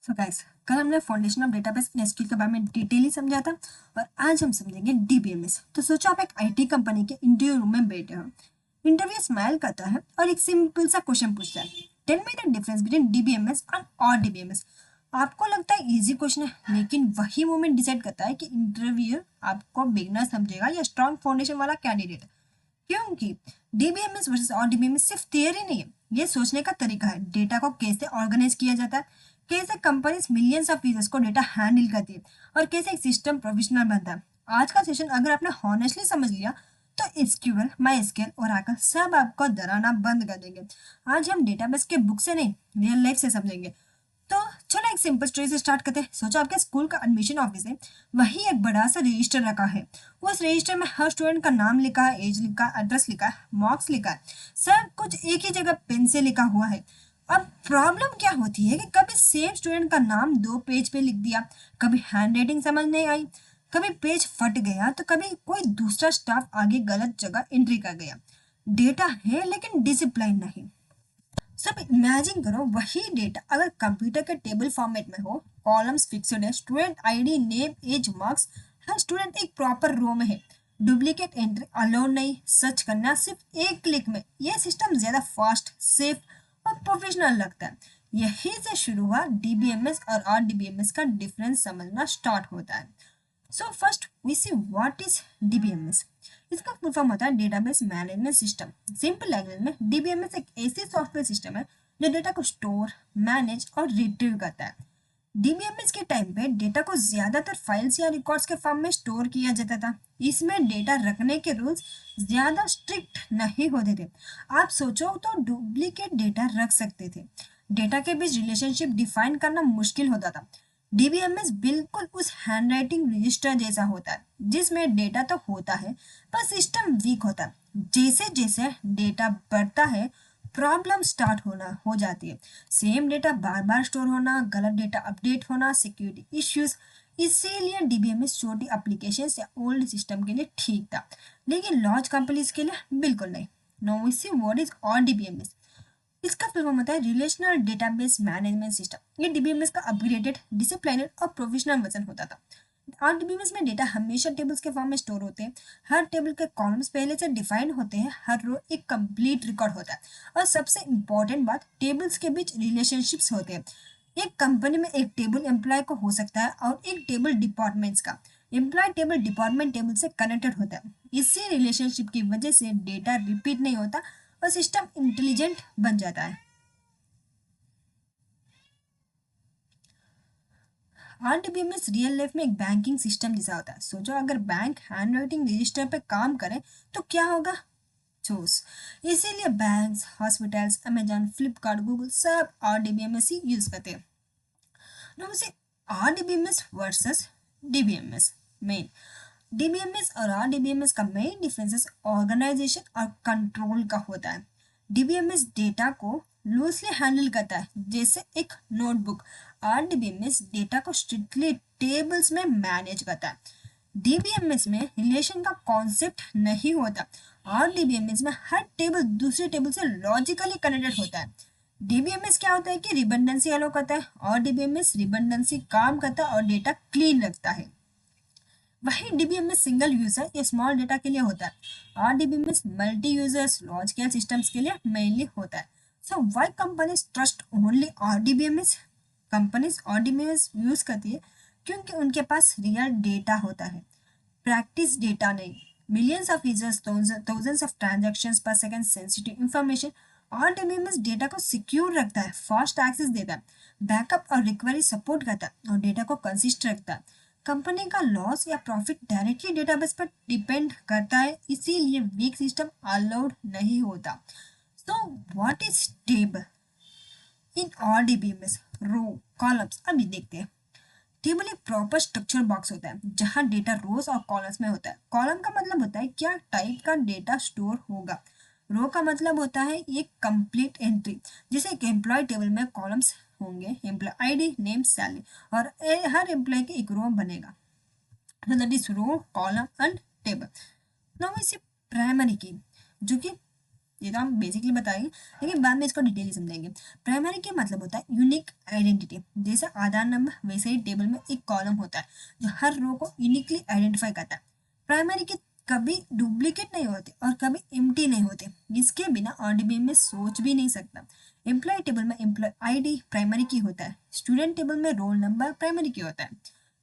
So guys, कल हमने foundation of database in SQL के बारे में डिटेली समझा था और आज हम समझेंगे डीबीएमएस। तो सोचो आप एक आईटी कंपनी के इंटरव्यू रूम में बैठे हो। इंटरव्यू स्माइल करता है और एक सिंपल सा क्वेश्चन पूछता है, tell me the difference between DBMS and R DBMS. आपको लगता है इजी क्वेश्चन है, लेकिन वही मोमेंट डिसाइड करता है कि इंटरव्यूअर आपको बिगनर समझेगा या स्ट्रॉन्ग फाउंडेशन वाला कैंडिडेट। क्योंकि डीबीएमएस वर्सेस और डीबीएमएस सिर्फ थियरी नहीं है, ये सोचने का तरीका है। डेटा को कैसे ऑर्गेनाइज किया जाता है, कैसे कंपनीज मिलियंस ऑफ यूजर्स को डेटा हैंडल करती है और कैसे एक सिस्टम प्रोफेशनल बनता है। आज का सेशन अगर आपने हॉनेस्टली समझ लिया तो एसक्यूएल, माईएसक्यूएल, ओरेकल सब आपको डराना बंद कर देंगे। आज हम डेटाबेस के बुक से नहीं, रियल लाइफ से समझेंगे। तो चलो एक सिंपल स्टोरी से स्टार्ट करते हैं। सोचो आपके स्कूल का एडमिशन ऑफिस है, वही एक बड़ा सा रजिस्टर रखा है। उस रजिस्टर में हर स्टूडेंट का नाम लिखा है, एज लिखा है, एड्रेस लिखा है, मार्क्स लिखा है, सब कुछ एक ही जगह पेन से लिखा हुआ है। अब प्रॉब्लम क्या होती है कि कभी सेम स्टूडेंट का नाम 2 पेज पे लिख दिया, कभी हैंडराइटिंग समझ नहीं आई, कभी पेज फट गया, तो कभी कोई दूसरा स्टाफ आगे गलत जगह एंट्री कर गया। डेटा है लेकिन डिसिप्लिन नहीं। सब इमेजिन करो वही डेटा अगर कंप्यूटर के टेबल फॉर्मेट में हो, कॉलम्स फिक्स्ड है, student ID, name, age, marks, हर स्टूडेंट एक प्रॉपर रो में है, डुप्लीकेट एंट्री अलाउड नहीं, सर्च करना सिर्फ एक क्लिक में। यह सिस्टम ज्यादा फास्ट, सेफ और प्रोफेशनल लगता है। यही से शुरू हुआ डीबीएमएस और आरडीबीएमएस का डिफरेंस समझना स्टार्ट होता है। So first we see what is DBMS. इसका फुल फॉर्म होता है database management system. Simple language में डीबीएमएस एक ऐसी सॉफ्टवेयर सिस्टम है जो डेटा को स्टोर, मैनेज और रिट्रीव करता है। डीबीएमएस के टाइम पे डेटा को ज्यादातर फाइल्स या रिकॉर्ड्स के फॉर्म में स्टोर किया जाता था। इसमें डेटा रखने के रूल्स ज्यादा स्ट्रिक्ट नहीं होते थे। आप सोचो तो डुप्लीकेट डेटा रख सकते थे। डेटा के बीच रिलेशनशिप डिफाइन करना मुश्किल होता था। डीबीएमएस बिल्कुल उस हैंडराइटिंग रजिस्टर जैसा होता है जिसमें डेटा तो होता है पर सिस्टम वीक होता है। जैसे जैसे डेटा बढ़ता है प्रॉब्लम स्टार्ट होना हो जाती है। सेम डेटा बार बार स्टोर होना, गलत डेटा अपडेट होना, सिक्योरिटी इश्यूज। इसीलिए डीबीएमएस छोटी एप्लीकेशन या ओल्ड सिस्टम के लिए ठीक था, लेकिन लार्ज कंपनीज के लिए बिल्कुल नहीं। Now we see what is R DBMS. इसका फुल फॉर्म होता है रिलेशनल डेटाबेस मैनेजमेंट सिस्टम। ये डीबीएमएस का अपग्रेडेड, डिसिप्लिनर और प्रोफेशनल वर्जन होता था। और डीबीएमएस में डेटा हमेशा टेबल्स के फॉर्म में स्टोर होते हैं। हर टेबल के कॉलम्स पहले से डिफाइंड होते हैं, हर रो एक कंप्लीट रिकॉर्ड होता है। और सबसे इंपॉर्टेंट बात, टेबल्स के बीच रिलेशनशिप्स होते हैं। एक कंपनी में एक टेबल एम्प्लॉय को हो सकता है और एक टेबल डिपार्टमेंट्स का। एम्प्लॉय टेबल डिपार्टमेंट टेबल से कनेक्टेड होता है। इसी रिलेशनशिप की वजह से डेटा रिपीट नहीं होता और सिस्टम इंटेलिजेंट बन जाता है। आरडीबीएमएस रियल लाइफ में एक बैंकिंग सिस्टम जैसा होता है। सोचो अगर बैंक हैंड राइटिंग रजिस्टर पे काम करे तो क्या होगा। चूस। इसीलिए banks, hospitals, Amazon, Flipkart, Google सब आरडीबीएमएस ही यूज करते हैं। Now we see RDBMS versus DBMS. Main DBMS और आरडीबीएमएस का मेन डिफरेंसेस ऑर्गेनाइजेशन और कंट्रोल का होता है। डीबीएमएस डेटा को लूजली हैंडल करता है जैसे एक नोटबुक। आरडीबीएमएस डेटा को स्ट्रिक्टली टेबल्स में मैनेज करता है। डीबीएमएस में रिलेशन का कॉन्सेप्ट नहीं होता। आरडीबीएमएस में हर टेबल दूसरे टेबल से लॉजिकली कनेक्टेड होता है। डीबीएमएस क्या होता है कि रिडंडेंसी अलाउ करता है और डीबीएमएस रिडंडेंसी काम करता है और डेटा क्लीन रखता है। वही डीबीएमएस सिंगल यूजर या स्मॉल डेटा के लिए होता है और DBMS multi users, large scale systems के लिए मेनली होता है। So why companies trust only RDBMS. Companies RDBMS use करती है क्योंकि उनके पास रियल डेटा होता है, प्रैक्टिस डेटा नहीं। Millions of users, thousands of transactions per second, sensitive information. RDBMS data को सिक्योर रखता है, फास्ट एक्सेस देता है, बैकअप और रिकवरी सपोर्ट करता है और डेटा को कंसिस्ट रखता है। कंपनी का लॉस या प्रॉफिट डायरेक्टली डेटाबेस पर डिपेंड करता है, इसीलिए वीक सिस्टम अलाउड नहीं होता। So what is table in RDBMS? Row, columns. अभी देखते हैं। टेबल एक प्रॉपर स्ट्रक्चर बॉक्स होता है जहां डेटा रोज और कॉलम्स में होता है। कॉलम का मतलब होता है क्या टाइप का डेटा स्टोर होगा। रो का मतलब होता है एक कंप्लीट एंट्री। जैसे एक एम्प्लॉय टेबल में कॉलम्स होंगे, एम्प्लॉय आईडी, नेम, सैलरी, और हर एम्प्लॉय के एक रो बनेगा। so that is row, column and table. Now we see primary key जो कि ये तो हम बेसिकली बताएंगे, लेकिन बाद में इसको डिटेल समझेंगे। प्राइमरी के मतलब होता है यूनिक आइडेंटिटी। जैसे आधार नंबर वैसे ही टेबल में एक कॉलम होता है जो हर रो को यूनिकली आइडेंटिफाई करता है। प्राइमरी के कभी डुप्लीकेट नहीं होते और कभी एम्प्टी नहीं होते, इसके बिना आरडीबीएम में सोच भी नहीं सकता। एम्प्लॉय टेबल में एम्प्लॉय आईडी प्राइमरी की होता है, स्टूडेंट टेबल में रोल नंबर प्राइमरी की होता है।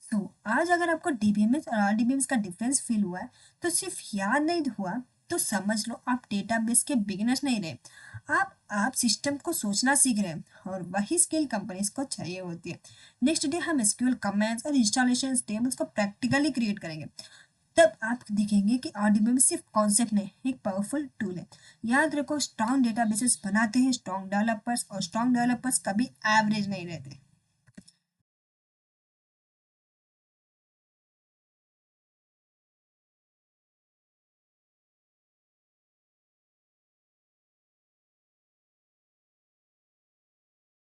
तो आज अगर आपको डीबीएमएस और आरडीबीएमएस का डिफरेंस फील हुआ है तो सिर्फ याद नहीं हुआ, तो समझ लो आप डेटाबेस के बिगिनर्स नहीं रहे, आप सिस्टम को सोचना सीख रहे हैं, और वही स्किल कंपनीज को चाहिए होती है। नेक्स्ट डे हम एसक्यूएल कमेंट्स और इंस्टॉलेशन टेबल्स को प्रैक्टिकली क्रिएट करेंगे। तब आप देखेंगे कि आरडीबीएमएस सिर्फ कॉन्सेप्ट नहीं, एक पावरफुल टूल है। याद रखो, स्ट्रॉन्ग डेटाबेसेस बनाते हैं स्ट्रॉन्ग डेवलपर्स, और स्ट्रॉन्ग डेवलपर्स कभी एवरेज नहीं रहते।